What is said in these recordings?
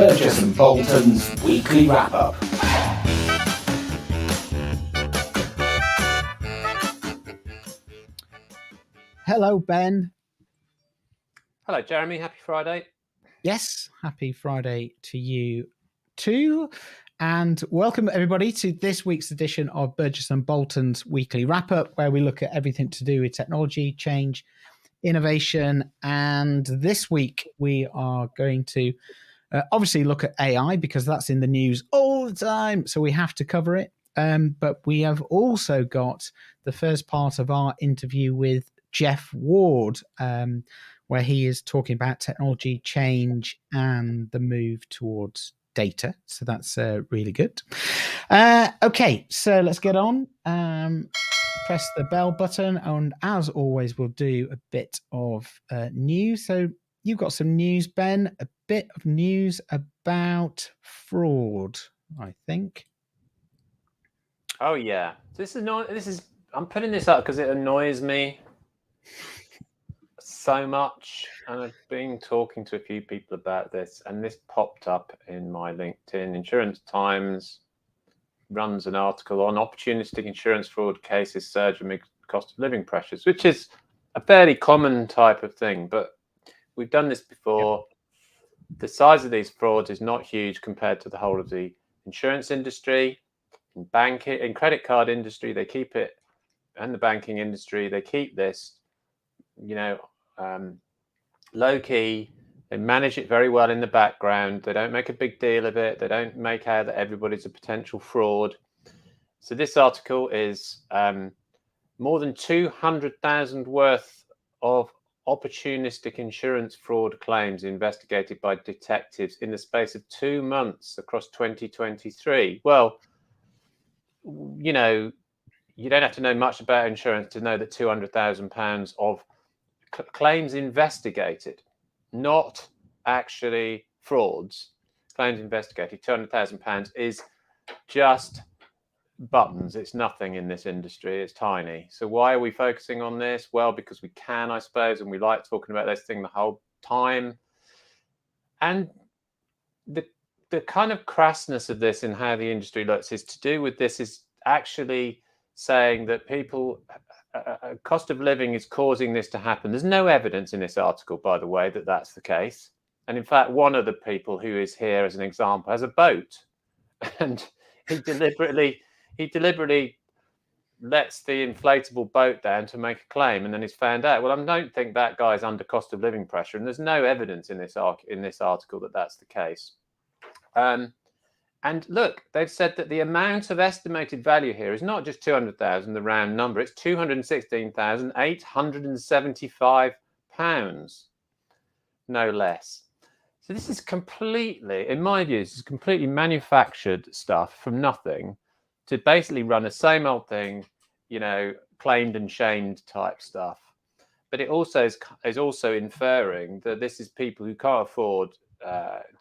Burgess and Bolton's weekly wrap-up. Hello, Ben. Hello, Jeremy. Happy Friday. Yes, happy Friday to you too. And welcome, everybody, to this week's edition of Burgess and Bolton's weekly wrap-up, where we look at everything to do with technology, change, innovation. And this week, we are going to obviously look at AI, because that's in the news all the time, so we have to cover it. But we have also got the first part of our interview with Jeff Ward, where he is talking about technology change and the move towards data. So that's really good. Okay, so let's get on. Press the bell button, and as always, we'll do a bit of news. So you've got some news, Ben, a bit of news about fraud, I think. Oh, yeah. I'm putting this up because it annoys me so much. And I've been talking to a few people about this, and this popped up in my LinkedIn. Insurance Times runs an article on opportunistic insurance fraud cases surge amid cost of living pressures, which is a fairly common type of thing. But we've done this before. Yep. The size of these frauds is not huge compared to the whole of the insurance industry. In banking, in credit card industry, they keep it, and the banking industry, they keep this, low key. They manage it very well in the background. They don't make a big deal of it. They don't make out that everybody's a potential fraud. So this article is more than 200,000 worth of opportunistic insurance fraud claims investigated by detectives in the space of 2 months across 2023. Well, you don't have to know much about insurance to know that £200,000 of claims investigated, not actually frauds, claims investigated, £200,000 is just buttons. It's nothing in this industry. It's tiny. So why are we focusing on this? Well, because we can, I suppose, and we like talking about this thing the whole time. And the kind of crassness of this and how the industry looks is to do with this is actually saying that people, cost of living is causing this to happen. There's no evidence in this article, by the way, that that's the case. And in fact, one of the people who is here as an example has a boat, and he deliberately lets the inflatable boat down to make a claim, and then he's found out. Well, I don't think that guy's under cost of living pressure, and there's no evidence in this article that that's the case. And look, they've said that the amount of estimated value here is not just 200,000, the round number, it's £216,875, no less. So this is completely, in my view, this is completely manufactured stuff from nothing to basically run the same old thing, claimed and shamed type stuff. But it also is also inferring that this is people who can't afford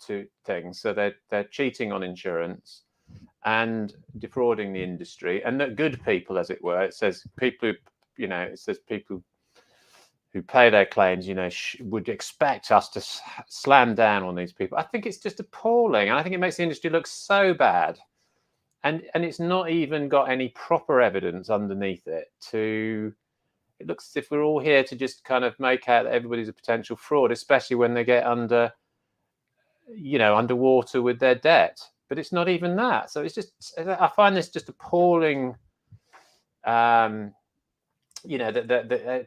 to things, so they're cheating on insurance and defrauding the industry, and that good people, as it were, it says people who pay their claims, would expect us to slam down on these people. I think it's just appalling, and I think it makes the industry look so bad, and it's not even got any proper evidence underneath it. It looks as if we're all here to just kind of make out that everybody's a potential fraud, especially when they get underwater with their debt. But it's not even that. So it's just, I find this just appalling, that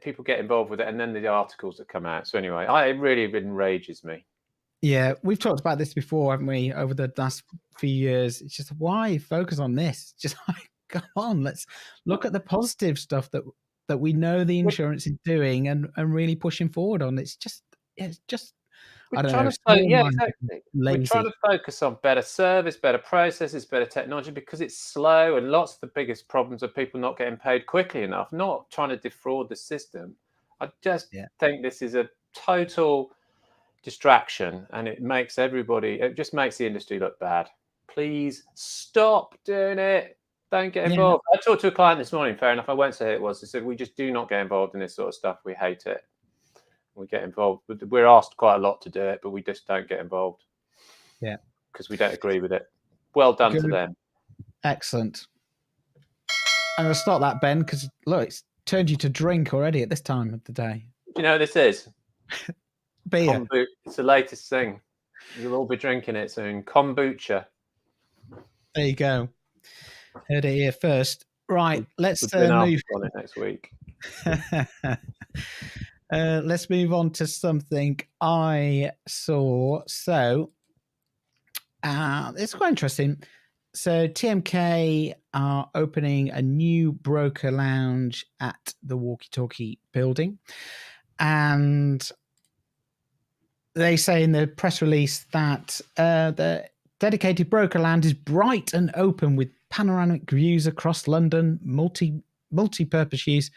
people get involved with it, and then the articles that come out. So anyway, it really enrages me. Yeah, we've talked about this before, haven't we, over the last few years. It's just, why focus on this? Just like, come on, let's look at the positive stuff that we know the insurance is doing and really pushing forward on. It's just We're trying to focus on better service, better processes, better technology, because it's slow, and lots of the biggest problems are people not getting paid quickly enough, not trying to defraud the system. I just think this is a total distraction, and it just makes the industry look bad. Please stop doing it. Don't get involved. I talked to a client this morning, fair enough, I won't say who it was. They said, we just do not get involved in this sort of stuff. We hate it. We get involved. We're asked quite a lot to do it, but we just don't get involved. Yeah. Because we don't agree with it. Well done to Good. them. Excellent. I'm going to start that, Ben, because look, it's turned you to drink already at this time of the day. Do you know what this is? Beer. Kombucha. It's the latest thing. You'll all be drinking it soon. Kombucha. There you go. Heard it here first. Right, let's We'll do an move after on it next week. Let's move on to something I saw. So it's quite interesting. So TMK are opening a new broker lounge at the Walkie Talkie building. And they say in the press release that the dedicated broker lounge is bright and open with panoramic views across London, multi-purpose use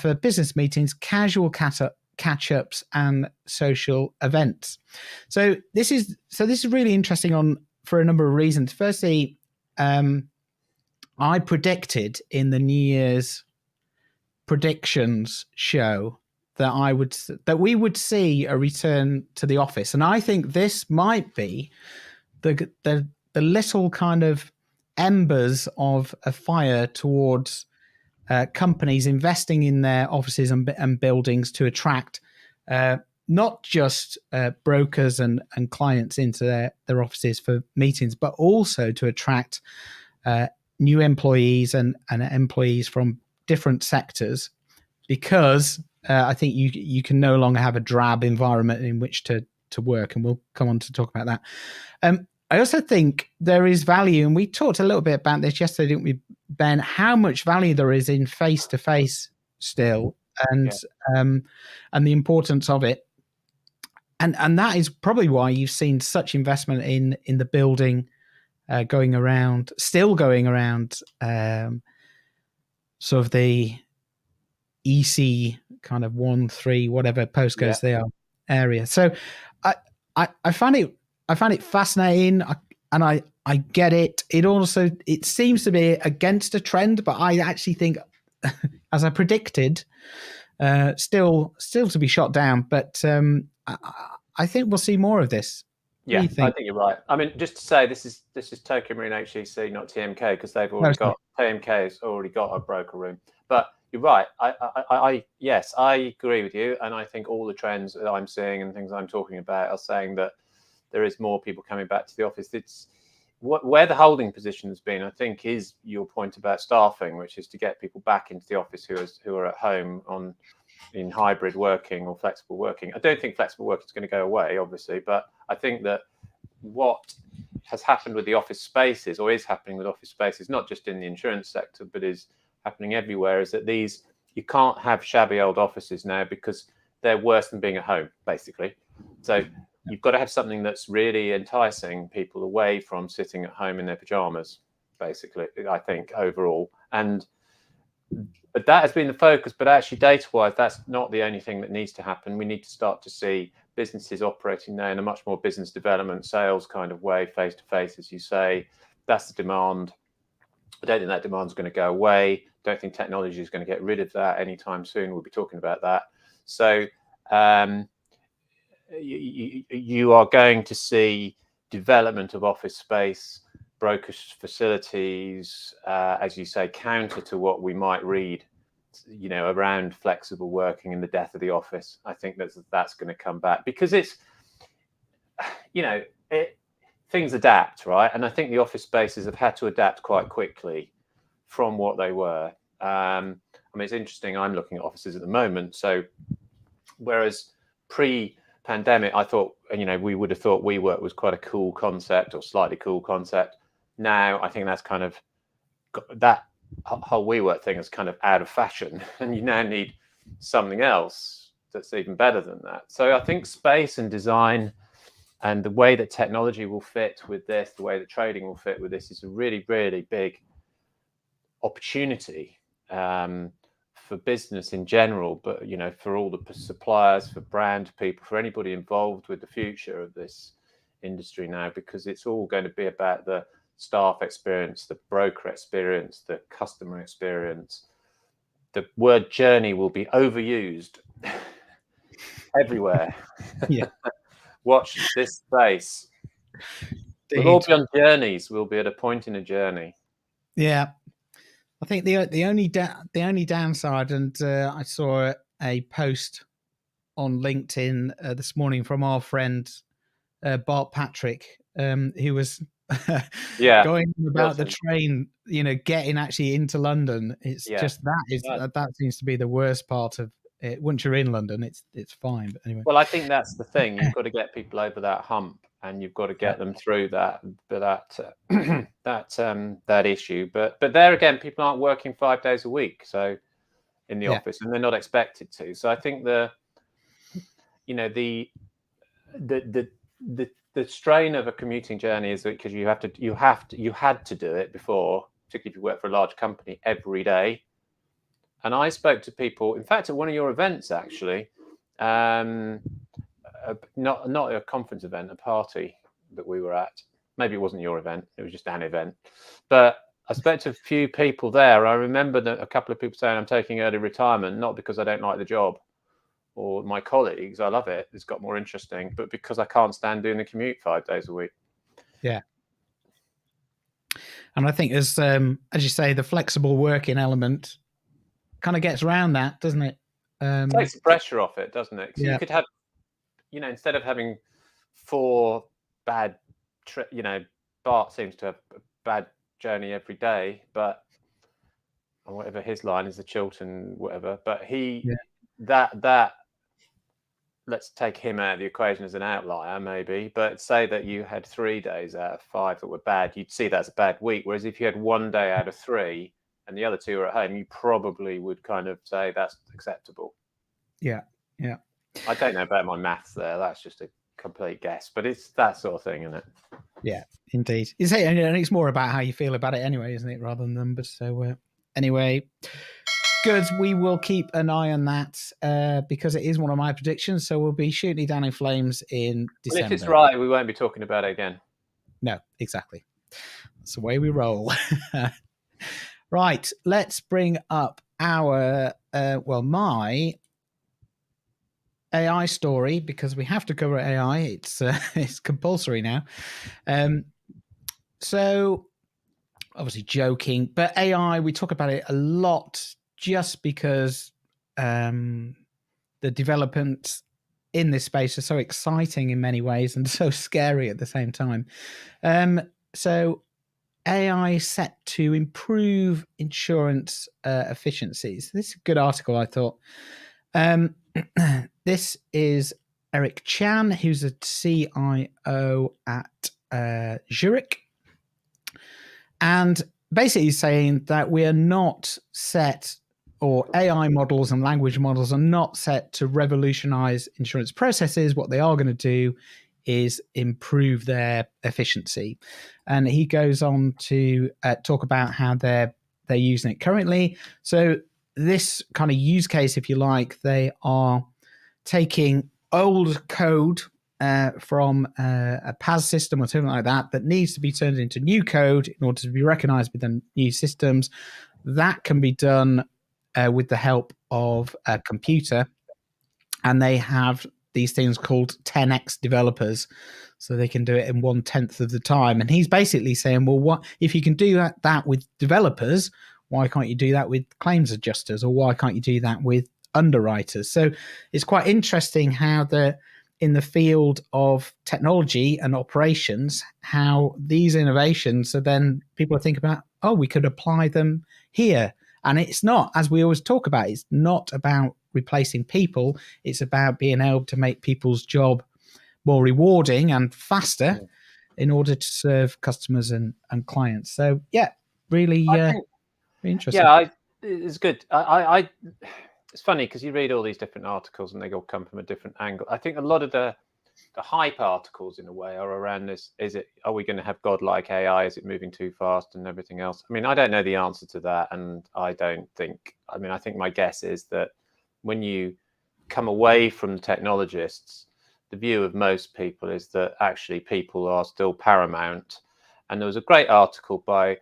for business meetings, casual catch-ups, and social events. So this is really interesting for a number of reasons. Firstly, I predicted in the New Year's predictions show that we would see a return to the office, and I think this might be the little kind of embers of a fire towards companies investing in their offices and buildings to attract not just brokers and clients into their offices for meetings, but also to attract new employees and employees from different sectors, because I think you can no longer have a drab environment in which to work, and we'll come on to talk about that. I also think there is value, and we talked a little bit about this yesterday, didn't we, Ben? How much value there is in face-to-face still, and the importance of it, and that is probably why you've seen such investment in the building going around, sort of the EC kind of 1-3 whatever postcodes they are area. So I find it fascinating, and I get it. It seems to be against a trend, but I actually think, as I predicted, still to be shot down. But I think we'll see more of this. Yeah, I think you're right. I mean, just to say, this is Tokyo Marine HEC, not TMK, because they've already TMK has already got a broker room. But you're right. Yes, I agree with you, and I think all the trends that I'm seeing and things I'm talking about are saying that there is more people coming back to the office. It's where the holding position has been, I think, is your point about staffing, which is to get people back into the office who are at home in hybrid working or flexible working. I don't think flexible working is going to go away, obviously, but I think that what has happened with the office spaces, or is happening with office spaces, not just in the insurance sector, but is happening everywhere, is that you can't have shabby old offices now because they're worse than being at home, basically. So you've got to have something that's really enticing people away from sitting at home in their pajamas, basically, I think, overall. But that has been the focus. But actually, data-wise, that's not the only thing that needs to happen. We need to start to see businesses operating now in a much more business development, sales kind of way, face-to-face, as you say. That's the demand. I don't think that demand is going to go away. Don't think technology is going to get rid of that anytime soon. We'll be talking about that. So you are going to see development of office space, broker facilities, as you say, counter to what we might read, around flexible working and the death of the office. I think that's going to come back because it's, things adapt, right? And I think the office spaces have had to adapt quite quickly from what they were. It's interesting. I'm looking at offices at the moment. So whereas pre-pandemic, I thought, we would have thought WeWork was quite a cool concept or slightly cool concept. Now I think that's kind of that whole WeWork thing is kind of out of fashion, and you now need something else that's even better than that. So I think space and design and the way that technology will fit with this, the way that trading will fit with this, is a really, really big opportunity for business in general, but for all the suppliers, for brand people, for anybody involved with the future of this industry now, because it's all going to be about the staff experience, the broker experience, the customer experience. The word journey will be overused everywhere. Yeah. Watch this space. We'll all be on journeys. We'll be at a point in a journey. Yeah, I think the only downside, and I saw a post on LinkedIn this morning from our friend Bart Patrick, who was going about the train, getting actually into London. It's just that seems to be the worst part of it. Once you're in London, it's fine. But anyway, well, I think that's the thing. You've got to get people over that hump, and you've got to get them through that issue. But there again, people aren't working 5 days a week, so in the office, and they're not expected to. So I think the strain of a commuting journey is because you had to do it before, particularly if you work for a large company, every day. And I spoke to people, in fact, at one of your events, actually, not a conference event, a party that we were at. Maybe it wasn't your event; it was just an event. But I spoke to a few people there. I remember that a couple of people saying, "I'm taking early retirement, not because I don't like the job or my colleagues. I love it; it's got more interesting, but because I can't stand doing the commute 5 days a week." Yeah. And I think as you say, the flexible working element kind of gets around that, doesn't it? Takes the pressure off it, doesn't it? So you could have, instead of having 4 bad Bart seems to have a bad journey every day, but whatever his line is, the Chiltern, whatever. But that let's take him out of the equation as an outlier, maybe. But say that you had 3 days out of 5 that were bad, you'd see that as a bad week. Whereas if you had 1 day out of 3 and the other 2 are at home, you probably would kind of say that's acceptable. Yeah. I don't know about my maths there. That's just a complete guess, but it's that sort of thing, isn't it? Yeah, indeed. And it's more about how you feel about it anyway, isn't it, rather than numbers. So anyway, good. We will keep an eye on that because it is one of my predictions. So we'll be shooting it down in flames in December. Well, if it's right, we won't be talking about it again. No, exactly. That's the way we roll. Right, let's bring up our my AI story, because we have to cover AI. It's compulsory now. So obviously joking, but AI, we talk about it a lot just because the developments in this space are so exciting in many ways and so scary at the same time. So AI set to improve insurance efficiencies. This is a good article, I thought. This is Eric Chan, who's a CIO at Zurich. And basically saying that we are not set, or AI models and language models are not set to revolutionize insurance processes. What they are going to do is improve their efficiency. And he goes on to talk about how they're using it currently. So this kind of use case, if you like, they are taking old code from a PAS system or something like that needs to be turned into new code in order to be recognized within new systems. That can be done with the help of a computer. And they have these things called 10x developers, so they can do it in 1/10 of the time. And he's basically saying, well, what if you can do that with developers, why can't you do that with claims adjusters, or why can't you do that with underwriters? So it's quite interesting how in the field of technology and operations, how these innovations are then people think about, oh, we could apply them here. And it's not, as we always talk about, it's not about replacing people. It's about being able to make people's job more rewarding and faster in order to serve customers and clients. So, really interesting. Yeah, it's good. It's funny because you read all these different articles and they all come from a different angle. I think a lot of the hype articles, in a way, are around this. Are we going to have godlike AI? Is it moving too fast and everything else? I mean, I don't know the answer to that. And I think my guess is that when you come away from the technologists, the view of most people is that actually people are still paramount. And there was a great article by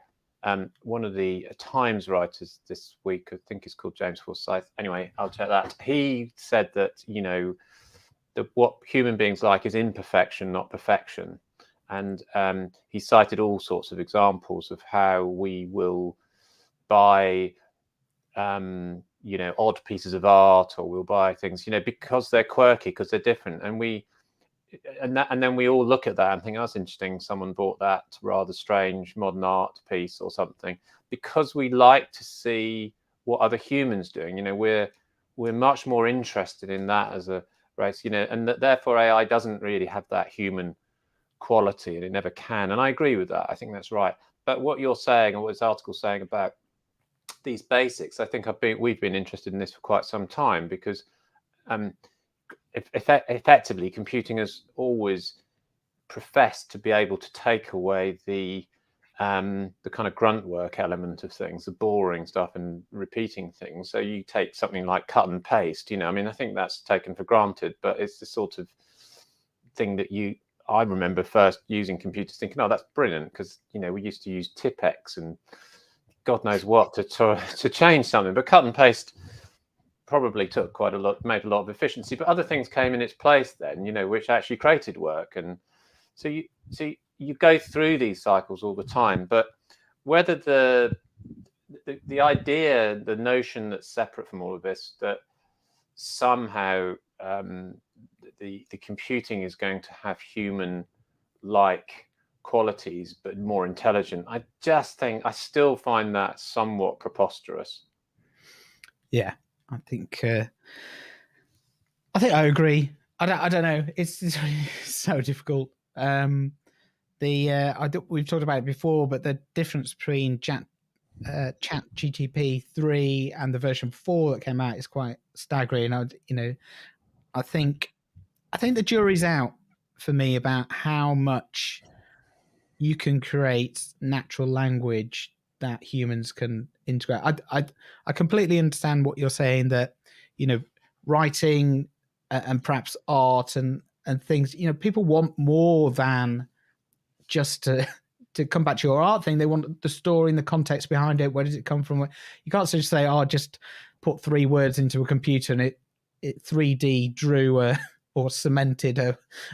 one of the Times writers this week, I think it's called James Forsyth. Anyway, I'll check that. He said that, what human beings like is imperfection, not perfection. And he cited all sorts of examples of how we will buy odd pieces of art, or we'll buy things because they're quirky, because they're different, and then we all look at that and think, oh, that's interesting, someone bought that rather strange modern art piece or something, because we like to see what other humans doing. We're much more interested in that as a race, and therefore AI doesn't really have that human quality, and it never can. And I agree with that. I think that's right. But what you're saying, or what this article's saying about these basics, I think we've been interested in this for quite some time, because effectively computing has always professed to be able to take away the kind of grunt work element of things, the boring stuff and repeating things. So you take something like cut and paste, I think that's taken for granted, but it's the sort of thing that I remember first using computers thinking, oh, that's brilliant, because we used to use Tipex and God knows what to change something. But cut and paste probably took quite a lot, made a lot of efficiency, but other things came in its place then, which actually created work. And so you go through these cycles all the time. But whether the idea, the notion that's separate from all of this, that somehow the computing is going to have human-like qualities but more intelligent, I still find that somewhat preposterous. Yeah, I think I agree. I don't know. It's so difficult. We've talked about it before, but the difference between Chat GTP 3 and the version 4 that came out is quite staggering. I think the jury's out for me about how much you can create natural language that humans can integrate. I completely understand what you're saying, that writing and perhaps art and things, people want more than just to come back to your art thing. They want the story and the context behind it. Where does it come from? You can't just say, oh, just put 3 words into a computer and it 3D drew or cemented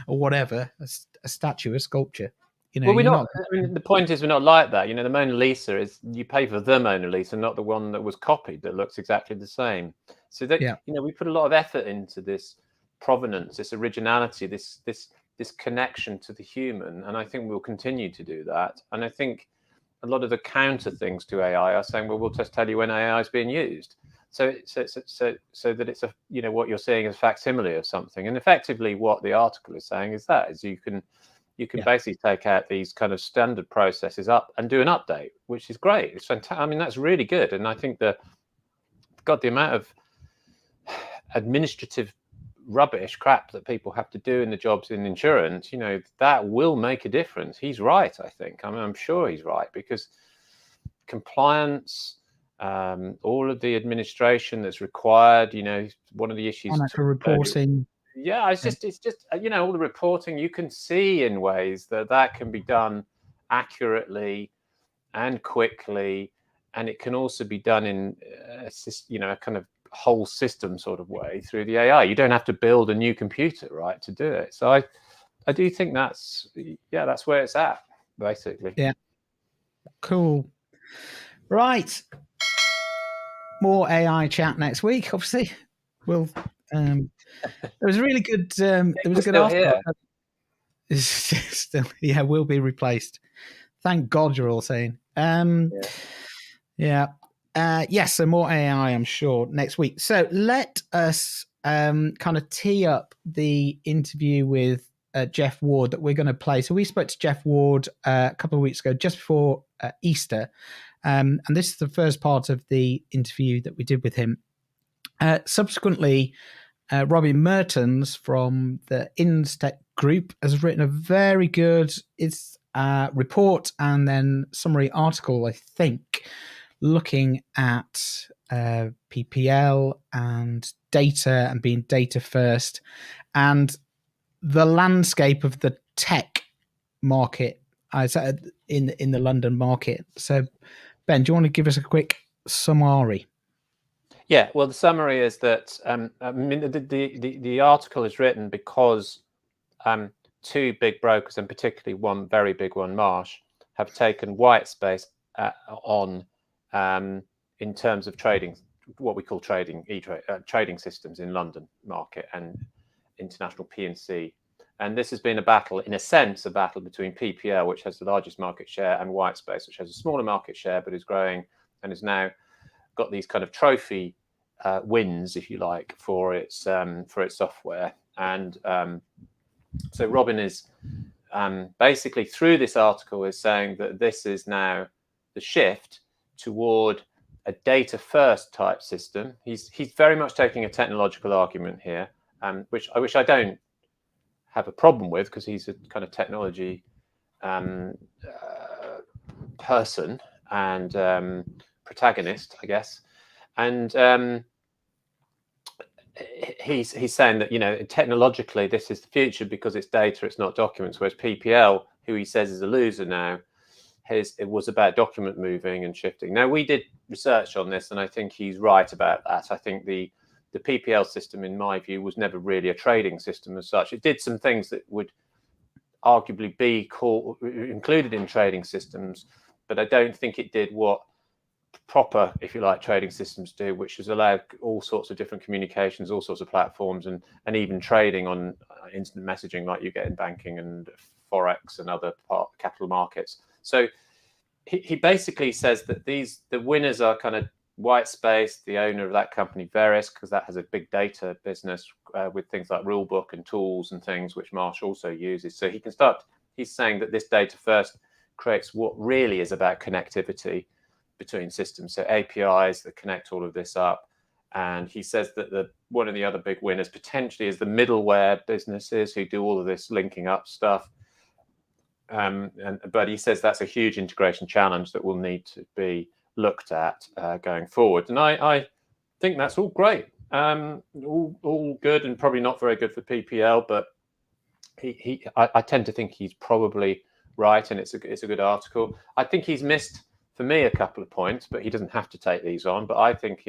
or whatever, a statue, a sculpture. Well, we're not. The point is, we're not like that. The Mona Lisa is, you pay for the Mona Lisa, not the one that was copied that looks exactly the same. So that we put a lot of effort into this provenance, this originality, this connection to the human, and I think we'll continue to do that. And I think a lot of the counter things to AI are saying, well, we'll just tell you when AI is being used. So that it's what you're seeing is a facsimile of something. And effectively, what the article is saying is you can basically take out these kind of standard processes up and do an update, which is great. It's fantastic. I mean, that's really good. And I think the amount of administrative rubbish crap that people have to do in the jobs in insurance, that will make a difference. He's right, I think. I mean, I'm sure he's right, because compliance, all of the administration that's required, one of the issues. Financial reporting. Yeah, it's just all the reporting, you can see in ways that can be done accurately and quickly, and it can also be done in a kind of whole system sort of way through the AI. You don't have to build a new computer, right, to do it. So I do think that's where it's at, basically. Yeah. Cool. Right. More AI chat next week, obviously. We'll there was a really good there was a good article. Still, will be replaced. Thank God, you're all saying. Yes, so more AI, I'm sure, next week. So let us kind of tee up the interview with Jeff Ward that we're going to play. So we spoke to Jeff Ward a couple of weeks ago, just before Easter. And this is the first part of the interview that we did with him. Subsequently, Robbie Mertens from the Instech Group has written a very good report and then summary article, I think, looking at PPL and data and being data first and the landscape of the tech market in the London market. So, Ben, do you want to give us a quick summary? Yeah, well, the summary is that the article is written because two big brokers, and particularly one very big one, Marsh, have taken white space on in terms of trading, what we call trading trading systems in London market and international P&C. And this has been a battle, in a sense, a battle between PPL, which has the largest market share, and Whitespace, which has a smaller market share but is growing and has now got these kind of trophy wins, if you like, for its software. And so Robin is basically, through this article, is saying that this is now the shift toward a data-first type system. He's very much taking a technological argument here, which I don't have a problem with, because he's a kind of technology person and protagonist, I guess. And he's saying that, you know, technologically this is the future because it's data, it's not documents. Whereas PPL, who he says is a loser now, it was about document moving and shifting. Now, we did research on this, and I think he's right about that. I think the PPL system, in my view, was never really a trading system as such. It did some things that would arguably be included in trading systems, but I don't think it did what proper, if you like, trading systems do, which is allow all sorts of different communications, all sorts of platforms, and even trading on instant messaging like you get in banking and Forex and other capital markets. So he basically says that the winners are kind of Whitespace, the owner of that company, Verisk, because that has a big data business with things like rulebook and tools and things, which Marsh also uses. So he's saying that this data first creates what really is about connectivity between systems, so APIs that connect all of this up. And he says that one of the other big winners potentially is the middleware businesses who do all of this linking up stuff. But he says that's a huge integration challenge that will need to be looked at going forward. And I think that's all great, all good, and probably not very good for PPL. But I tend to think he's probably right, and it's a good article. I think he's missed, for me, a couple of points, but he doesn't have to take these on. But I think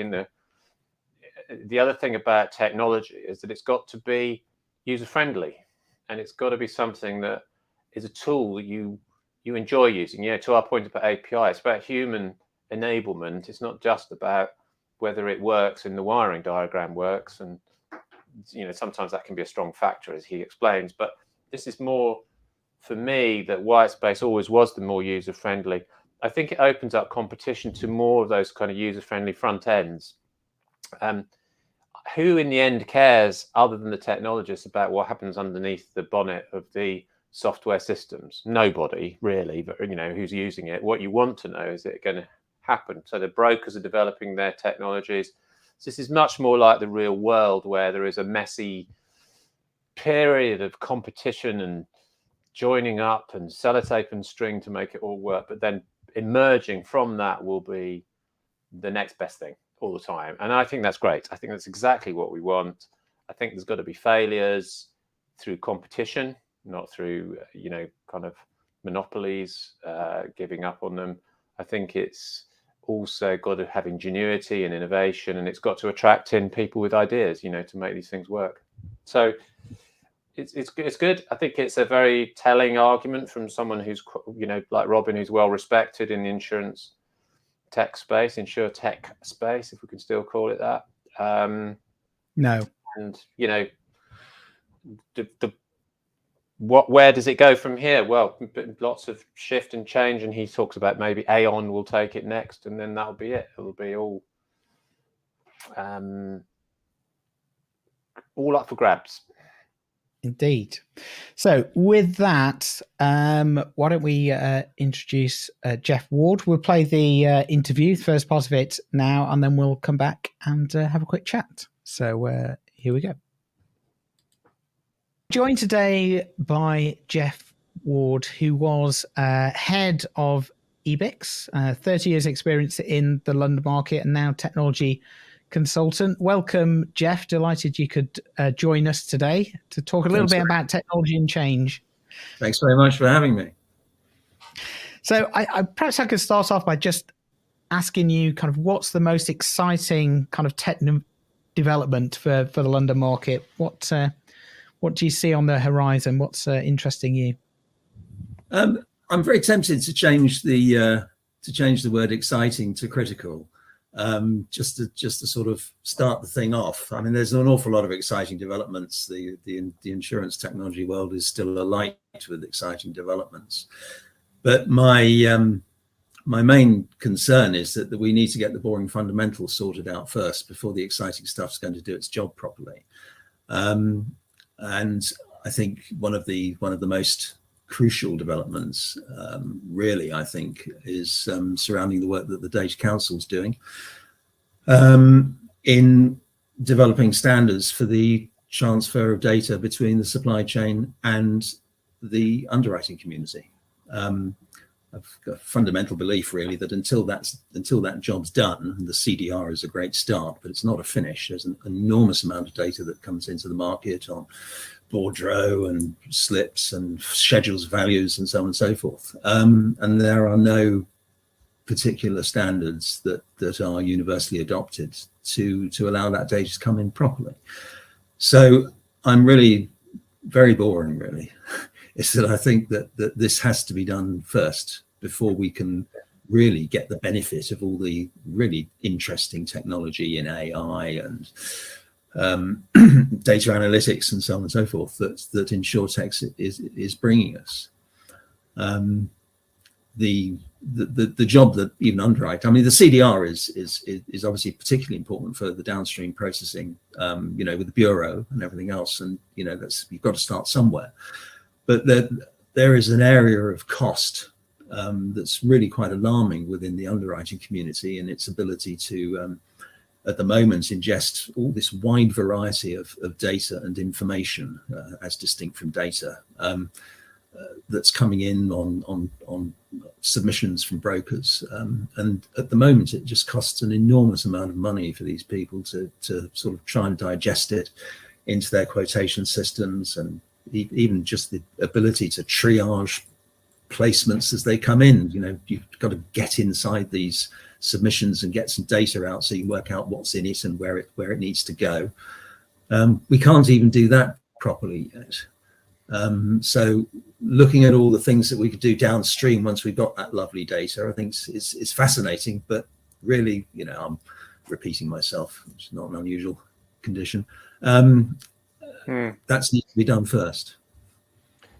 the other thing about technology is that it's got to be user friendly, and it's got to be something that is a tool that you enjoy using. Yeah, to our point about API, it's about human enablement. It's not just about whether it works and the wiring diagram works, and sometimes that can be a strong factor, as he explains. But this is more, for me, that Whitespace always was the more user friendly. I think it opens up competition to more of those kind of user friendly front ends. Who in the end cares, other than the technologists, about what happens underneath the bonnet of the software systems? Nobody really, but who's using it. What you want to know is it going to happen. So the brokers are developing their technologies. So this is much more like the real world, where there is a messy period of competition and joining up and sellotape and string to make it all work. But then emerging from that will be the next best thing all the time. And I think that's great. I think that's exactly what we want. I think there's got to be failures through competition, not through, kind of monopolies, giving up on them. I think it's also got to have ingenuity and innovation, and it's got to attract in people with ideas, to make these things work. So it's good. I think it's a very telling argument from someone who's, like Robin, who's well respected in the insurance tech space, insurtech space, if we can still call it that. No. And where does it go from here? Well, lots of shift and change, and he talks about maybe Aon will take it next, and then that'll be it. It'll be all up for grabs. Indeed. So with that, why don't we introduce Jeff Ward? We'll play the interview, the first part of it now, and then we'll come back and have a quick chat. So here we go. Joined today by Jeff Ward, who was head of EBIX, 30 years experience in the London market, and now technology consultant. Welcome, Jeff. Delighted you could join us today to talk a little bit about technology and change. Thanks very much for having me. So I perhaps I could start off by just asking you kind of what's the most exciting kind of tech development for the London market? What What do you see on the horizon? What's interesting you? I'm very tempted to change the word exciting to critical, just to sort of start the thing off. I mean, there's an awful lot of exciting developments. The insurance technology world is still alight with exciting developments, but my main concern is that we need to get the boring fundamentals sorted out first before the exciting stuff's going to do its job properly. And I think one of the most crucial developments, really, I think, is surrounding the work that the Data Council's doing in developing standards for the transfer of data between the supply chain and the underwriting community. I've got a fundamental belief, really, that until that job's done, and the CDR is a great start, but it's not a finish. There's an enormous amount of data that comes into the market on bordereau and slips and schedules of values and so on and so forth. And there are no particular standards that are universally adopted to allow that data to come in properly. So I'm really very boring, really. Is that I think that this has to be done first before we can really get the benefit of all the really interesting technology in AI and data analytics and so on and so forth that InsurTech is bringing us. The job that even underwrite, I mean, the CDR is obviously particularly important for the downstream processing, with the bureau and everything else, and you've got to start somewhere. But there is an area of cost that's really quite alarming within the underwriting community, and its ability to, at the moment, ingest all this wide variety of data and information as distinct from data that's coming in on submissions from brokers. And at the moment, it just costs an enormous amount of money for these people to sort of try and digest it into their quotation systems, and even just the ability to triage placements as they come in. You've got to get inside these submissions and get some data out so you can work out what's in it and where it needs to go. We can't even do that properly yet. So looking at all the things that we could do downstream once we've got that lovely data, I think it's fascinating, but really, I'm repeating myself. It's not an unusual condition. That needs to be done first.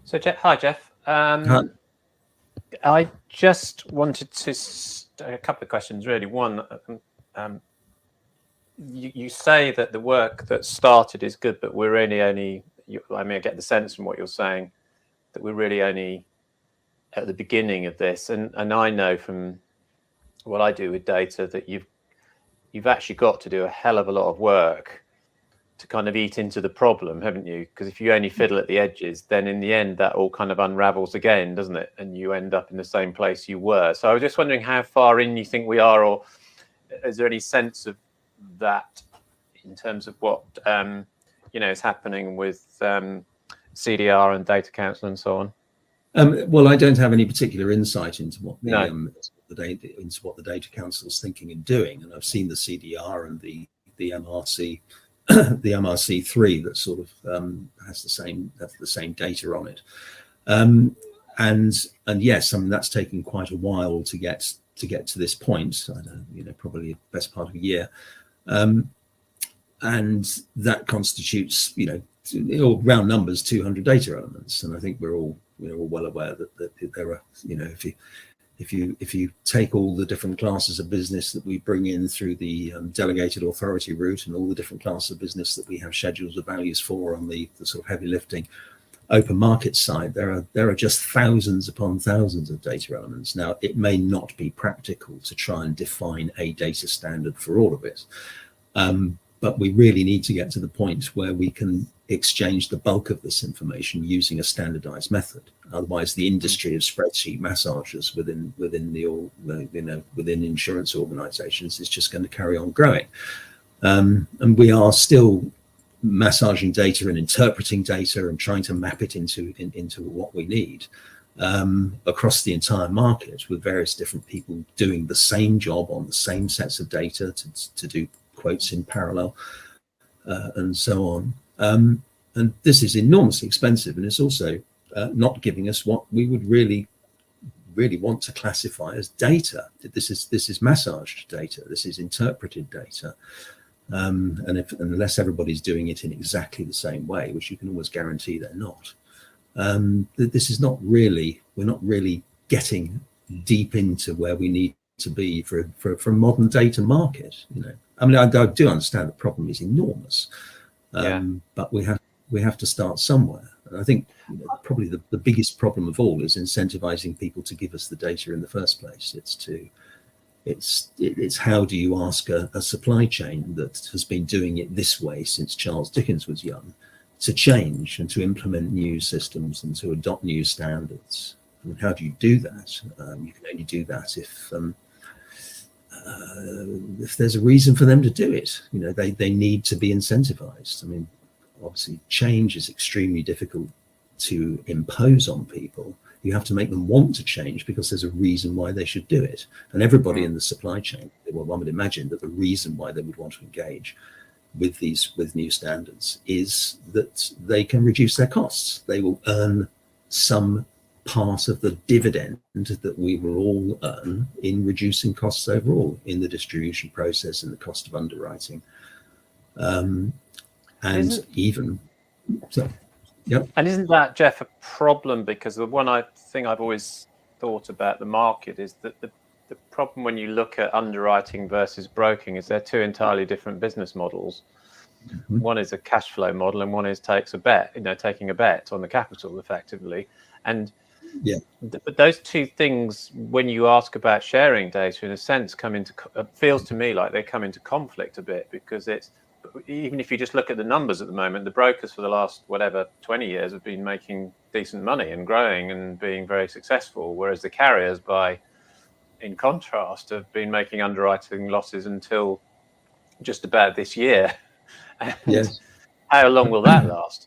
So, hi, Jeff. Hi. I just wanted to a couple of questions, really. One, you say that the work that started is good, but we're only. I get the sense from what you're saying that we're really only at the beginning of this, and I know from what I do with data that you've actually got to do a hell of a lot of work to kind of eat into the problem, haven't you? Because if you only fiddle at the edges, then in the end that all kind of unravels again, doesn't it? And you end up in the same place you were. So I was just wondering how far in you think we are, or is there any sense of that in terms of what is happening with CDR and Data Council and so on? Well, I don't have any particular insight into what the Data Council is thinking and doing, and I've seen the CDR and the MRC. The MRC3 that sort of has the same data on it, and yes, I mean that's taken quite a while to get to this point. I don't, probably the best part of a year, and that constitutes, round numbers, 200 data elements, and I think we're all well aware that there are, if you take all the different classes of business that we bring in through the delegated authority route, and all the different classes of business that we have schedules of values for on the sort of heavy lifting open market side, there are just thousands upon thousands of data elements. Now, it may not be practical to try and define a data standard for all of it, but we really need to get to the point where we can exchange the bulk of this information using a standardized method. Otherwise, the industry of spreadsheet massagers within insurance organizations is just going to carry on growing. And we are still massaging data and interpreting data and trying to map it into what we need across the entire market, with various different people doing the same job on the same sets of data to do quotes in parallel and so on. And this is enormously expensive, and it's also not giving us what we would really want to classify as data. This is massaged data. This is interpreted data. And unless everybody's doing it in exactly the same way, which you can always guarantee they're not, this is not really, we're not really getting deep into where we need to be for a modern data market. I mean, I do understand the problem is enormous, but we have to start somewhere. And I think probably the biggest problem of all is incentivizing people to give us the data in the first place. It's how do you ask a supply chain that has been doing it this way since Charles Dickens was young to change and to implement new systems and to adopt new standards? I mean, how do you do that? You can only do that if there's a reason for them to do it. They need to be incentivized. I mean, obviously change is extremely difficult to impose on people. You have to make them want to change because there's a reason why they should do it. And everybody in the supply chain, well, one would imagine that the reason why they would want to engage with new standards is that they can reduce their costs. They will earn some part of the dividend that we will all earn in reducing costs overall in the distribution process and the cost of underwriting. And isn't that, Jeff, a problem? Because the one thing I've always thought about the market is that the problem when you look at underwriting versus broking is they're two entirely different business models. Mm-hmm. One is a cash flow model and one is taking a bet on the capital effectively. And but those two things, when you ask about sharing data, in a sense, feels to me like they come into conflict a bit, because even if you just look at the numbers at the moment, the brokers for the last 20 years have been making decent money and growing and being very successful, whereas the carriers, in contrast, have been making underwriting losses until just about this year. And yes. How long will that last?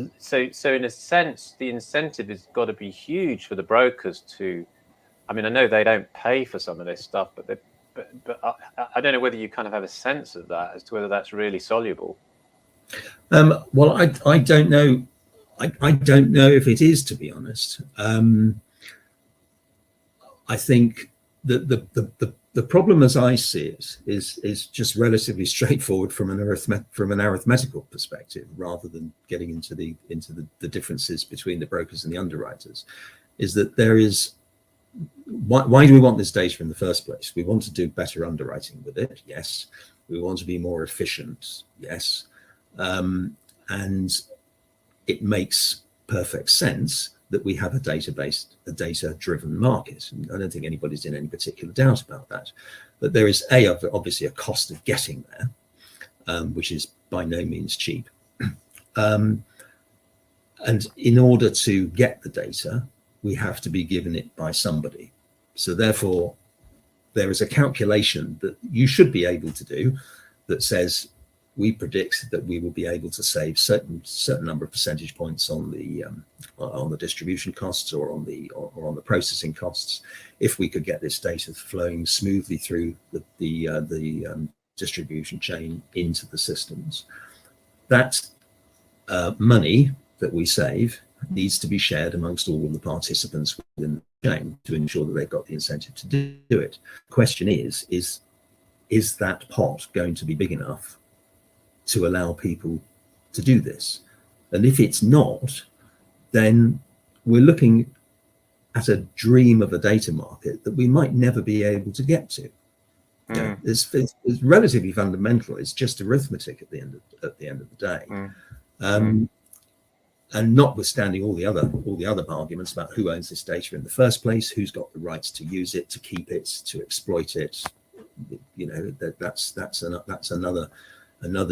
So in a sense, the incentive has got to be huge for the brokers to. I mean, I know they don't pay for some of this stuff, but I don't know whether you kind of have a sense of that as to whether that's really soluble. Well, I don't know. I don't know if it is, to be honest. I think that the problem, as I see it, is just relatively straightforward from an arithmetical perspective, rather than getting into the differences between the brokers and the underwriters. Is that there is. Why do we want this data in the first place? We want to do better underwriting with it, yes. We want to be more efficient, yes. And it makes perfect sense that we have a data-driven market. And I don't think anybody's in any particular doubt about that. But there is obviously a cost of getting there, which is by no means cheap. And in order to get the data, we have to be given it by somebody. So therefore, there is a calculation that you should be able to do that says we predict that we will be able to save certain number of percentage points on the distribution costs or on the processing costs if we could get this data flowing smoothly through the distribution chain into the systems. That money that we save needs to be shared amongst all of the participants within the chain to ensure that they've got the incentive to do it. The question is that pot going to be big enough to allow people to do this? And if it's not, then we're looking at a dream of a data market that we might never be able to get to. Yeah, it's relatively fundamental. It's just arithmetic at the end of the day. And notwithstanding all the other arguments about who owns this data in the first place, who's got the rights to use it, to keep it, to exploit it, that's another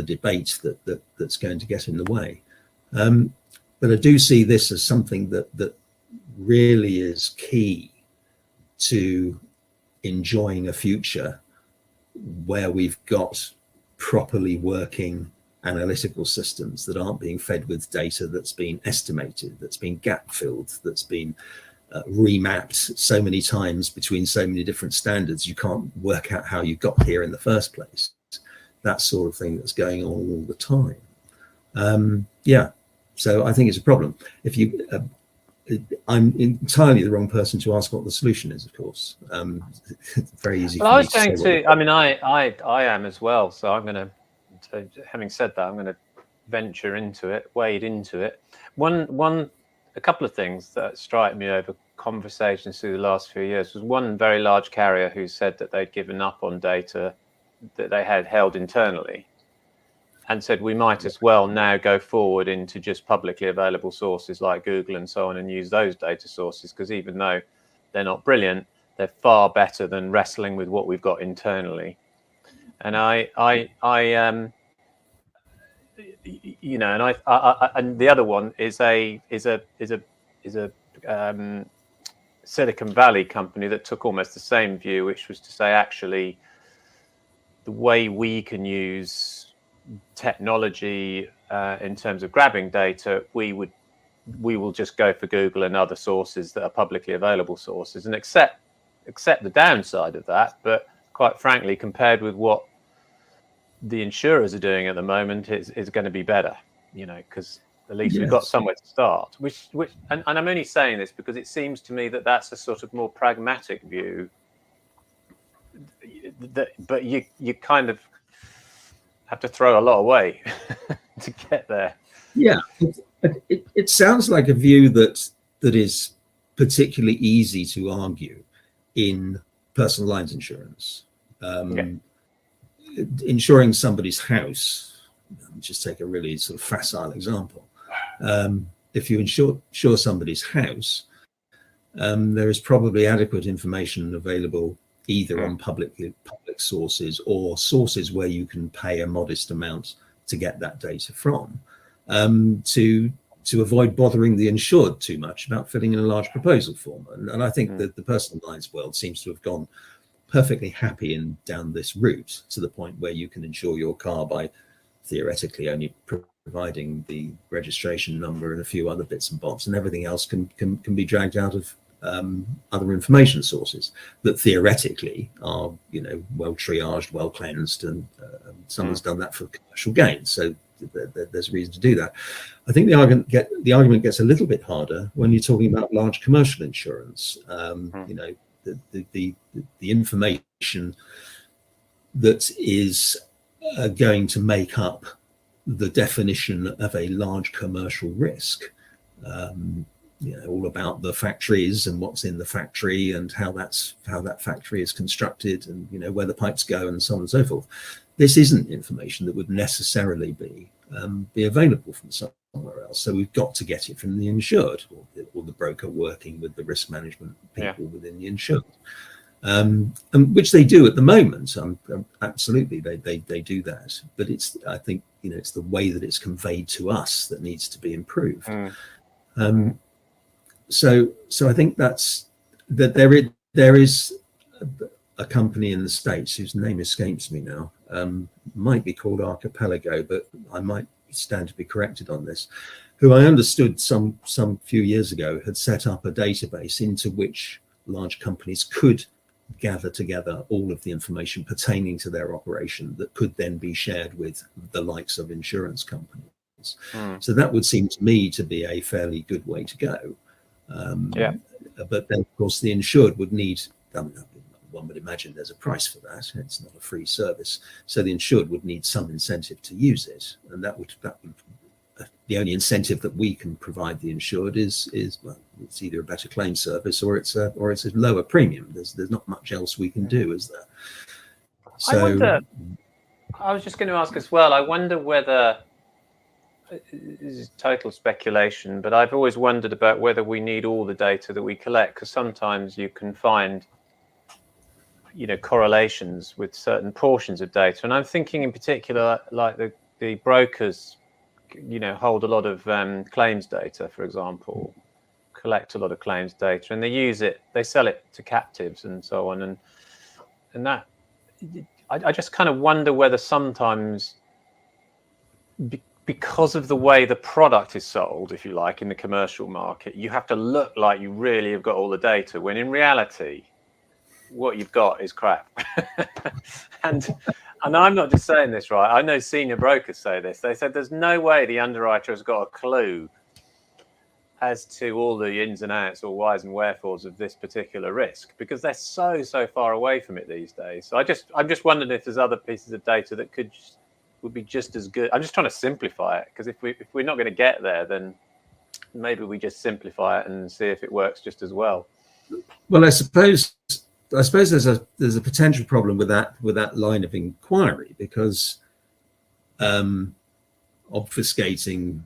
debate that's going to get in the way. But I do see this as something that really is key to enjoying a future where we've got properly working analytical systems that aren't being fed with data that's been estimated, that's been gap filled, that's been remapped so many times between so many different standards you can't work out how you got here in the first place. That sort of thing that's going on all the time. Yeah, so I think it's a problem. If you, I'm entirely the wrong person to ask what the solution is. Of course, it's very easy. Well, for I me was going say to. I mean, I am as well. So I'm going to. So having said that, I'm going to venture into it, wade into it. A couple of things that strike me over conversations through the last few years was one very large carrier who said that they'd given up on data that they had held internally, and said we might as well now go forward into just publicly available sources like Google and so on and use those data sources, because even though they're not brilliant, they're far better than wrestling with what we've got internally. And you know, and and the other one is a Silicon Valley company that took almost the same view, which was to say, actually, the way we can use technology in terms of grabbing data, we will just go for Google and other sources that are publicly available sources, and accept the downside of that. But quite frankly, compared with what the insurers are doing at the moment, is going to be better, you know, because at least we've got somewhere to start. And I'm only saying this because it seems to me that that's a sort of more pragmatic view. But you kind of have to throw a lot away to get there. Yeah, it sounds like a view that is particularly easy to argue in personal lines insurance. Insuring somebody's house, just take a really sort of facile example. If you insure somebody's house, there is probably adequate information available either on public sources or sources where you can pay a modest amount to get that data from, to avoid bothering the insured too much about filling in a large proposal form. And I think that the personal lines world seems to have gone perfectly happy down this route, to the point where you can insure your car by theoretically only providing the registration number and a few other bits and bobs, and everything else can be dragged out of other information sources that theoretically are, you know, well triaged, well cleansed, and someone's done that for commercial gain. So there's a reason to do that. I think the argument gets a little bit harder when you're talking about large commercial insurance. You know, the information that is going to make up the definition of a large commercial risk, you know, all about the factories and what's in the factory and how that factory is constructed, and, you know, where the pipes go and so on and so forth. This isn't information that would necessarily be available from somewhere else. So we've got to get it from the insured, or the broker working with the risk management people within the insured, and which they do at the moment. Absolutely, they do that. But I think, you know, it's the way that it's conveyed to us that needs to be improved. So I think that there is a company in the States whose name escapes me now. Might be called Archipelago, but I might stand to be corrected on this, who I understood some few years ago had set up a database into which large companies could gather together all of the information pertaining to their operation that could then be shared with the likes of insurance companies. So that would seem to me to be a fairly good way to go. But then, of course, the insured would need, one would imagine there's a price for that. It's not a free service. So the insured would need some incentive to use it. And that would the only incentive that we can provide the insured is well, it's either a better claim service or it's a lower premium. There's not much else we can do, is there? So I was just going to ask as well, I wonder whether, this is total speculation, but I've always wondered about whether we need all the data that we collect, because sometimes you can find, you know, correlations with certain portions of data. And I'm thinking in particular, like the brokers, you know, hold a lot of claims data, for example, collect a lot of claims data, and they sell it to captives and so on. And that, I just kind of wonder whether sometimes, because of the way the product is sold, if you like, in the commercial market, you have to look like you really have got all the data, when in reality, what you've got is crap. And and I'm not just saying this, right? I know senior brokers say this. They said there's no way the underwriter has got a clue as to all the ins and outs or whys and wherefores of this particular risk, because they're so far away from it these days. So I'm just wondering if there's other pieces of data that would be just as good. I'm just trying to simplify it, because if we're not going to get there, then maybe we just simplify it and see if it works just as well. Well, I suppose there's a potential problem with that line of inquiry, because obfuscating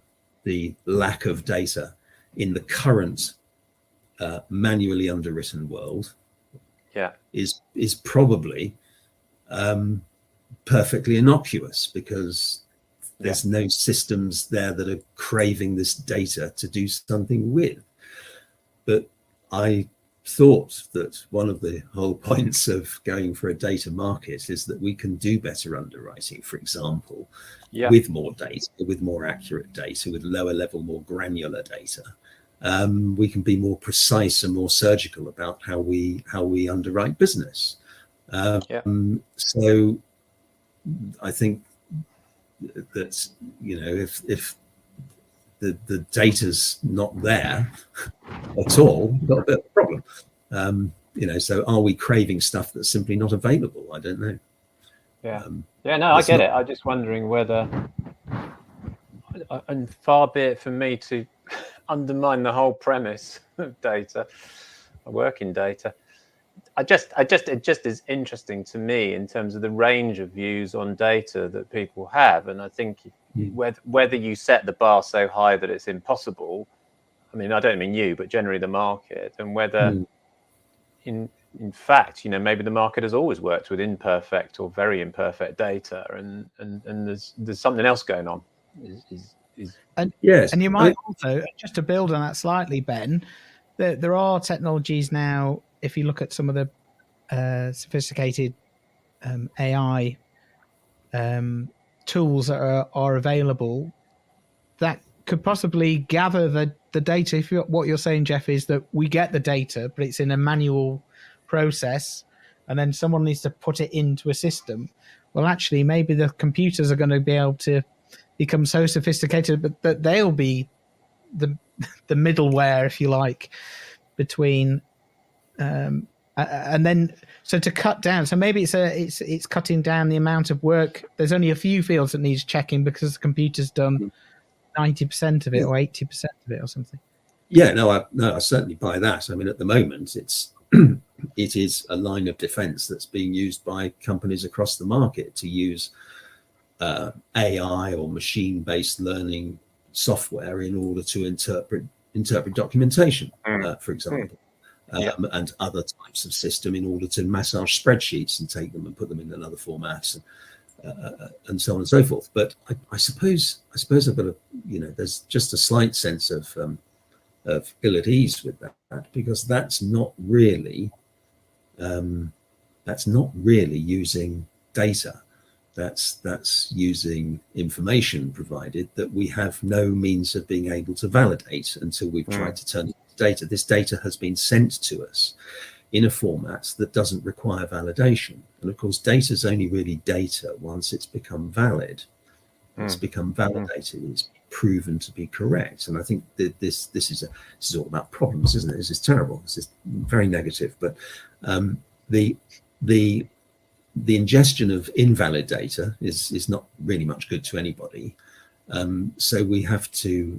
the lack of data in the current manually underwritten world is probably perfectly innocuous, because there's no systems there that are craving this data to do something with. But I thought that one of the whole points of going for a data market is that we can do better underwriting, for example, with more data, with more accurate data, with lower level, more granular data. We can be more precise and more surgical about how we underwrite business. So I think that, if the data's not there at all, we've got a bit of a problem. So are we craving stuff that's simply not available? I don't know. I get it. I'm just wondering whether, and far be it from me to undermine the whole premise of data, working data. It just is interesting to me in terms of the range of views on data that people have, and I think whether you set the bar so high that it's impossible. I mean, I don't mean you, but generally the market, and whether in fact, maybe the market has always worked with imperfect or very imperfect data, and there's something else going on. And you might also, just to build on that slightly, Ben, there are technologies now. If you look at some of the sophisticated AI tools that are available, that could possibly gather the data. What you're saying, Jeff, is that we get the data, but it's in a manual process, and then someone needs to put it into a system. Well, actually, maybe the computers are going to be able to become so sophisticated, but that they'll be the middleware, if you like, between and then so to cut down. So maybe it's cutting down the amount of work. There's only a few fields that needs checking because the computer's done 90% of it or 80% of it or something. I certainly buy that. I mean, at the moment, it is a line of defense that's being used by companies across the market to use AI or machine-based learning software in order to interpret documentation, for example, and other types of system in order to massage spreadsheets and take them and put them in another format, and so on and so forth. But I suppose I've got there's just a slight sense of ill at ease with that, because that's not really using data. That's using information provided that we have no means of being able to validate until we've tried to turn it into data. This data has been sent to us in a format that doesn't require validation. And of course, data is only really data once it's become valid. It's become validated. It's proven to be correct. And I think that this is all about problems, isn't it? This is terrible. This is very negative. But the ingestion of invalid data is not really much good to anybody. So we have to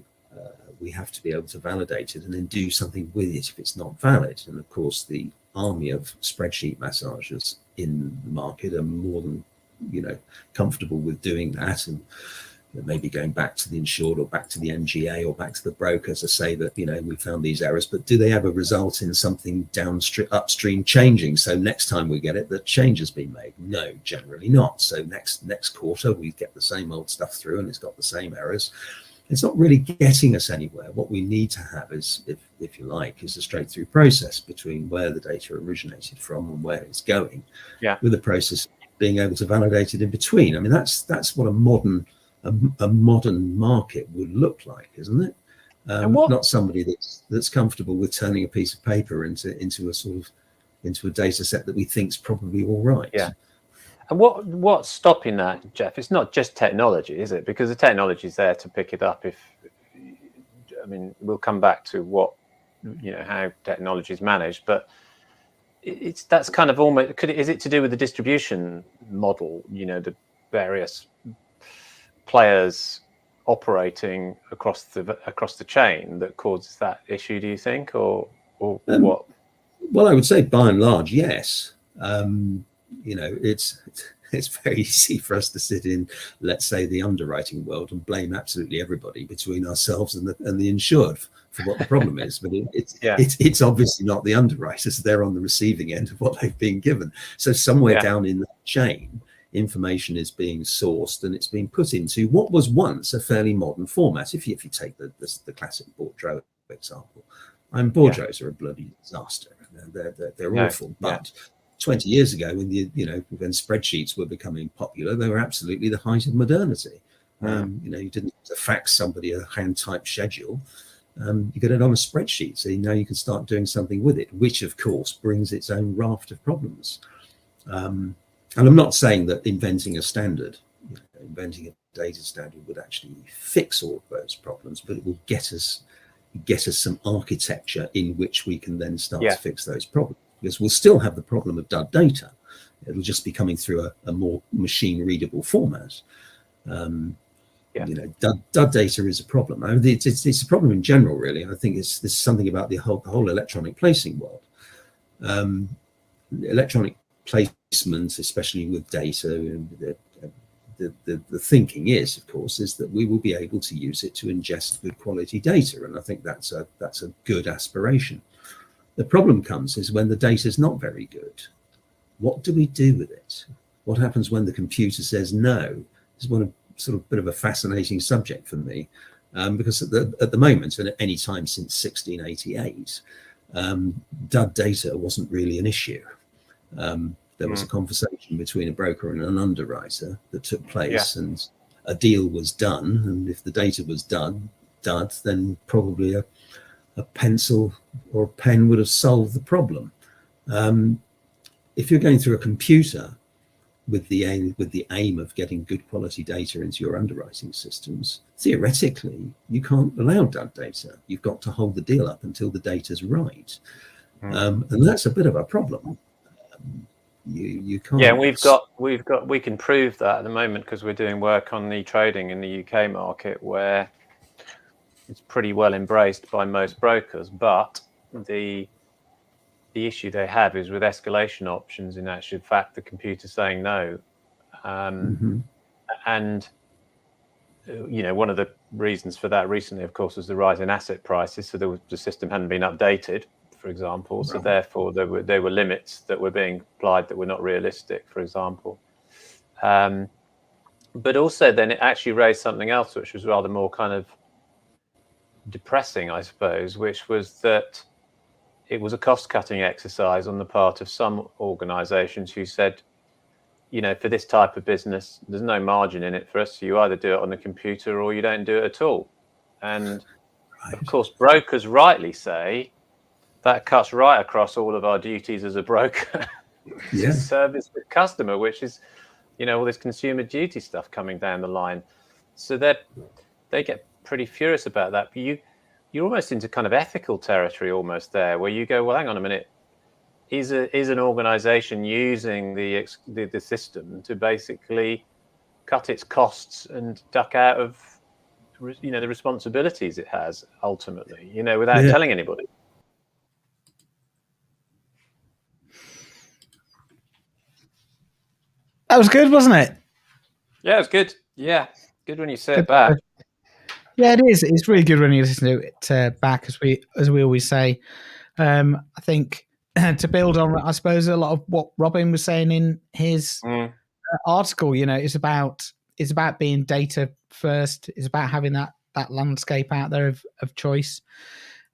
be able to validate it and then do something with it if it's not valid. And of course, the army of spreadsheet massagers in the market are more than comfortable with doing that, and maybe going back to the insured or back to the MGA or back to the broker to say that we found these errors, but do they ever result in something upstream changing? So next time we get it, the change has been made? No, generally not. So next quarter we get the same old stuff through and it's got the same errors. It's not really getting us anywhere. What we need to have is, if you like, is a straight through process between where the data originated from and where it's going, with the process being able to validate it in between. I mean, that's what a modern market would look like, isn't it? Not somebody that's comfortable with turning a piece of paper into a data set that we think's probably all right. And what's stopping that, Jeff? It's not just technology, is it? Because the technology is there to pick it up. We'll come back to how technology is managed, but that's kind of almost. Is it to do with the distribution model? The various players operating across the chain that causes that issue? Do you think, or what? Well, I would say by and large, yes. It's very easy for us to sit in, let's say, the underwriting world and blame absolutely everybody between ourselves and the insured for what the problem is. But it's obviously not the underwriters. They're on the receiving end of what they've been given. So somewhere down in that chain, information is being sourced and it's being put into what was once a fairly modern format. If you take the classic Bordeaux example, Bordeaux are a bloody disaster. They're awful, but 20 years ago, when spreadsheets were becoming popular, they were absolutely the height of modernity. You didn't have to fax somebody a hand-typed schedule. You got it on a spreadsheet, so now you can start doing something with it, which of course brings its own raft of problems. And I'm not saying that inventing a standard, inventing a data standard would actually fix all of those problems, but it will get us some architecture in which we can then start to fix those problems. Because we'll still have the problem of dud data. It'll just be coming through a more machine readable format. Dud data is a problem. It's a problem in general, really. I think there's something about the whole electronic placing world. Electronic placements, especially with data, the thinking is, of course, is that we will be able to use it to ingest good quality data, and I think that's a good aspiration. The problem comes is when the data is not very good. What do we do with it? What happens when the computer says no? This is one sort of bit of a fascinating subject for me, because at the moment, and at any time since 1688, dud data wasn't really an issue. There was a conversation between a broker and an underwriter that took place, and a deal was done. And if the data was dud, then probably a pencil or a pen would have solved the problem. If you're going through a computer with the aim of getting good quality data into your underwriting systems, theoretically, you can't allow dud data. You've got to hold the deal up until the data's right. And that's a bit of a problem. You can't. Yeah, we can prove that at the moment because we're doing work on the trading in the UK market where it's pretty well embraced by most brokers, but the issue they have is with escalation options. In actual fact, the computer saying no, and one of the reasons for that recently, of course, was the rise in asset prices. So the system hadn't been updated, for example. So therefore, there were limits that were being applied that were not realistic, for example. But also, then it actually raised something else, which was rather more kind of depressing, I suppose, which was that it was a cost-cutting exercise on the part of some organizations who said, for this type of business, there's no margin in it for us. So you either do it on the computer or you don't do it at all. And of course, brokers rightly say that cuts right across all of our duties as a broker to service the customer, which is, all this consumer duty stuff coming down the line. So that they get pretty furious about that. But you're almost into kind of ethical territory almost there, where you go, well, hang on a minute. Is an organization using the system to basically cut its costs and duck out of the responsibilities it has ultimately, without telling anybody? That was good, wasn't it? Yeah, it was good. Yeah, good when you say it back. Yeah, it is. It's really good when you listen to it back, as we always say. I think to build on, I suppose, a lot of what Robin was saying in his article, it's about being data first. It's about having that landscape out there of choice,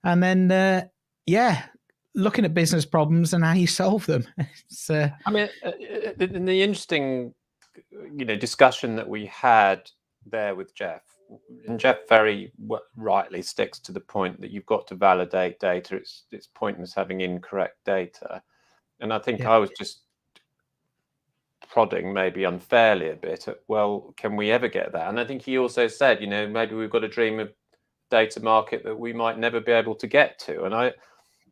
and then looking at business problems and how you solve them. The interesting, discussion that we had there with Jeff, and Jeff very rightly sticks to the point that you've got to validate data. It's pointless having incorrect data, and I think I was just prodding maybe unfairly a bit at, well, can we ever get that? And I think he also said, maybe we've got a dream of data market that we might never be able to get to. And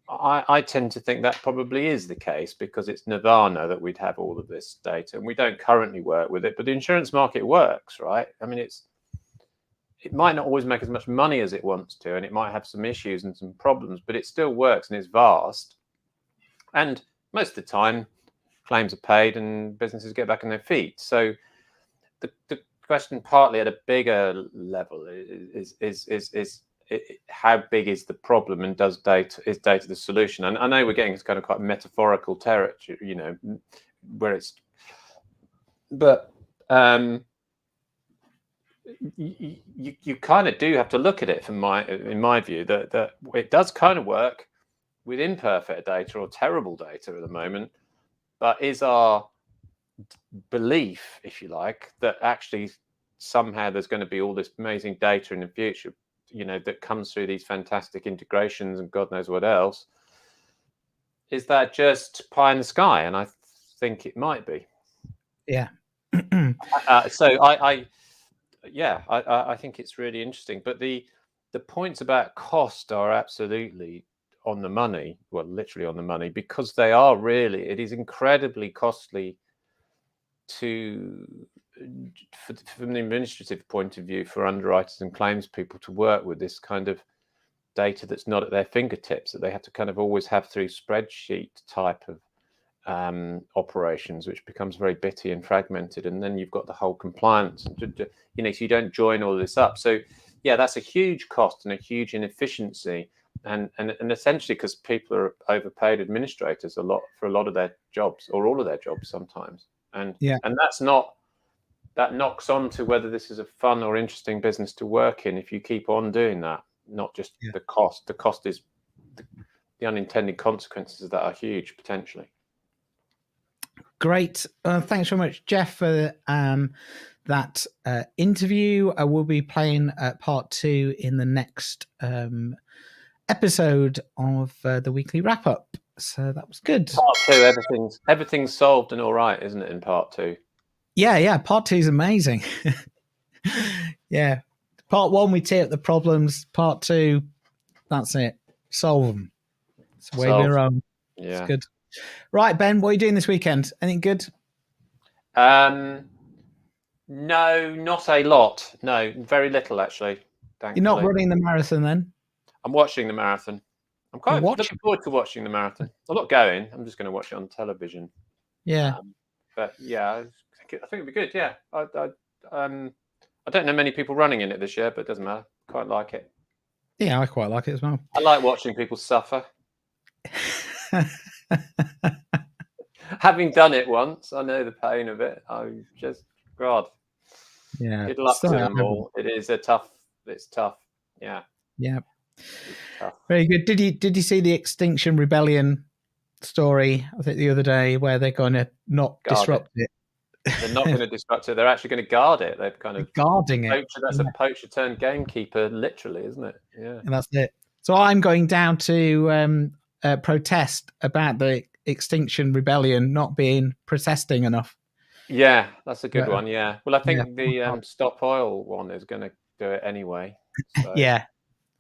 I tend to think that probably is the case, because it's nirvana that we'd have all of this data, and we don't currently work with it. But the insurance market works, right? I mean, it might not always make as much money as it wants to, and it might have some issues and some problems, but it still works and it's vast. And most of the time, claims are paid and businesses get back on their feet. So the question, partly at a bigger level, is how big is the problem, and is data the solution? And I know we're getting kind of quite metaphorical territory, where it's, but you kind of do have to look at it in my view that it does kind of work with imperfect data or terrible data at the moment, but is our belief, if you like, that actually somehow there's going to be all this amazing data in the future, that comes through these fantastic integrations and God knows what else, is that just pie in the sky? And I think it might be. Yeah. So I think it's really interesting. But the points about cost are absolutely on the money, well, literally on the money, because it is incredibly costly from the administrative point of view, for underwriters and claims people to work with this kind of data that's not at their fingertips, that they have to kind of always have through spreadsheet type of operations, which becomes very bitty and fragmented. And then you've got the whole compliance, so you don't join all this up. So yeah, that's a huge cost and a huge inefficiency. And essentially because people are overpaid administrators for a lot of their jobs, or all of their jobs sometimes. And that knocks on to whether this is a fun or interesting business to work in if you keep on doing that, not just the cost. The cost is the unintended consequences of that are huge potentially. Great. Thanks very much, Jeff, for that interview. I will be playing part 2 in the next episode of the weekly wrap up. So that was good. Part 2, everything's solved and all right, isn't it, in part 2? Yeah. Part 2 is amazing. Yeah. Part 1, we tee up the problems. Part 2, that's it. Solve them. It's the way we're on. Yeah. It's good. Right, Ben, what are you doing this weekend? Anything good? No, not a lot. No, very little actually. Thankfully. You're not running the marathon then? I'm watching the marathon. I'm quite looking forward to watching the marathon. I'm not going. I'm just going to watch it on television. Yeah. But yeah, I think it'll be good. Yeah. I don't know many people running in it this year, but it doesn't matter. Quite like it. Yeah, I quite like it as well. I like watching people suffer. Having done it once, I know the pain of it. I'm just, God. Yeah. Good luck to them all. It's tough. Yeah. Yeah. Tough. Very good. Did you see the Extinction Rebellion story, I think, the other day, where they're going to not disrupt it? They're not going to disrupt it. They're actually going to guard it. They've kind of guarding it. That's a poacher turned gamekeeper, literally, isn't it? Yeah. And that's it. So I'm going down to protest about the Extinction Rebellion not being protesting enough. Yeah, that's a good one. Yeah. Well, I think the Stop Oil one is going to do it anyway. So yeah,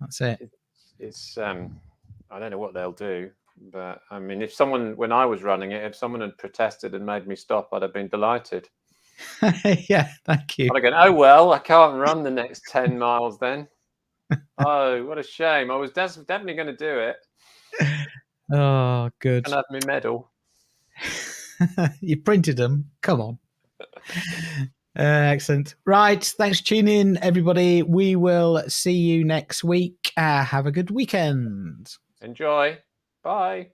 that's it. It's I don't know what they'll do, but I mean, when I was running it, if someone had protested and made me stop, I'd have been delighted. Yeah, thank you. I'd have gone, oh well, I can't run the next 10 miles then. Oh, what a shame! I was definitely going to do it. Oh, good. And have my medal. You printed them. Come on. Excellent. Right. Thanks for tuning in, everybody. We will see you next week. Have a good weekend. Enjoy. Bye.